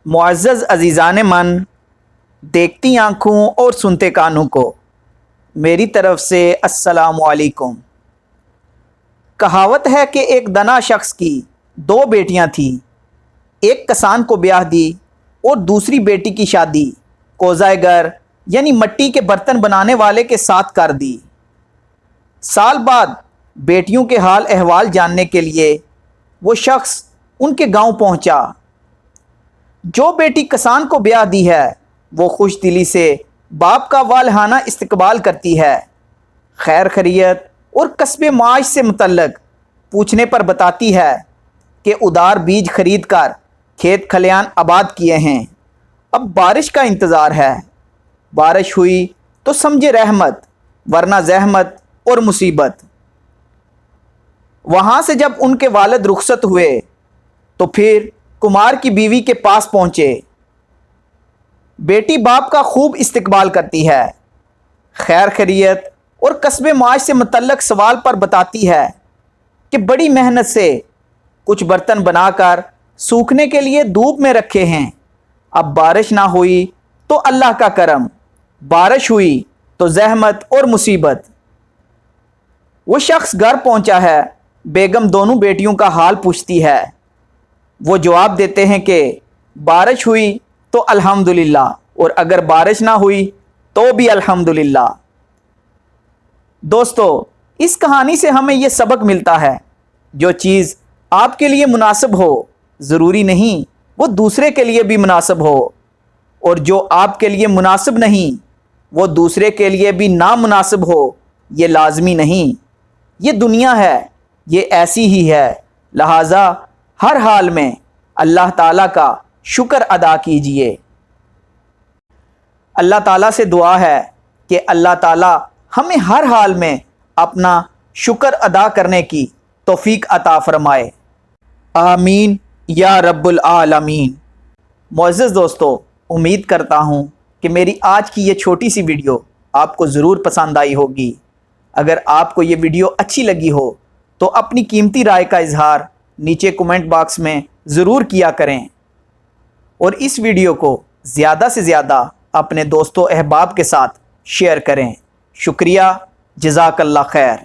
मुअज़्ज़ज़ अज़ीज़ान मन, देखती आँखों और सुनते कानों को, मेरी तरफ से अस्सलामु अलैकुम। कहावत है कि एक दना शख्स की दो बेटियां थीं। एक कसान को ब्याह दी और दूसरी बेटी की शादी कोज़ागर यानी मट्टी के बर्तन बनाने वाले के साथ कर दी। साल बाद बेटियों के हाल अहवाल जानने के लिए वो शख्स उनके गांव पहुंचा। जो बेटी कसान को ब्याह दी है वो खुश दिली से बाप का वालहाना इस्तकबाल करती है। खैर खैरियत और कस्बे माश से मुतल्लक पूछने पर बताती है कि उदार बीज खरीद कर खेत खलियान आबाद किए हैं, अब बारिश का इंतज़ार है। बारिश हुई तो समझे रहमत, वरना जहमत और मुसीबत। वहाँ से जब उनके वालिद रुखसत हुए तो फिर कुमार की बीवी के पास पहुँचे। बेटी बाप का खूब इस्तकबाल करती है। खैर खैरियत और कस्बे माश से मुतल्लक सवाल पर बताती है कि बड़ी मेहनत से कुछ बर्तन बनाकर सूखने के लिए धूप में रखे हैं, अब बारिश ना हुई तो अल्लाह का करम, बारिश हुई तो जहमत और मुसीबत। वो शख्स घर पहुंचा है। बेगम दोनों बेटियों का हाल पूछती है। वो जवाब देते हैं कि बारिश हुई तो अल्हम्दुलिल्लाह और अगर बारिश ना हुई तो भी अल्हम्दुलिल्लाह। दोस्तों, इस कहानी से हमें ये सबक मिलता है, जो चीज़ आपके लिए मुनासिब हो ज़रूरी नहीं वो दूसरे के लिए भी मुनासिब हो, और जो आपके लिए मुनासिब नहीं वो दूसरे के लिए भी नामुनासिब हो ये लाजमी नहीं। ये दुनिया है, ये ऐसी ही है। लिहाजा हर हाल में अल्लाह ताला का शुक्र अदा कीजिए। अल्लाह ताला से दुआ है कि अल्लाह ताला हमें हर हाल में अपना शुक्र अदा करने की तौफीक अता फरमाए। आमीन या रब्बुल आलमीन। मुअज़्ज़ज़ दोस्तों, उम्मीद करता हूँ कि मेरी आज की ये छोटी सी वीडियो आपको ज़रूर पसंद आई होगी। अगर आपको ये वीडियो अच्छी लगी हो तो अपनी कीमती राय का इजहार नीचे कमेंट बॉक्स में ज़रूर किया करें, और इस वीडियो को ज़्यादा से ज़्यादा अपने दोस्तों अहबाब के साथ शेयर करें। शुक्रिया, जज़ाकल्लाह खैर।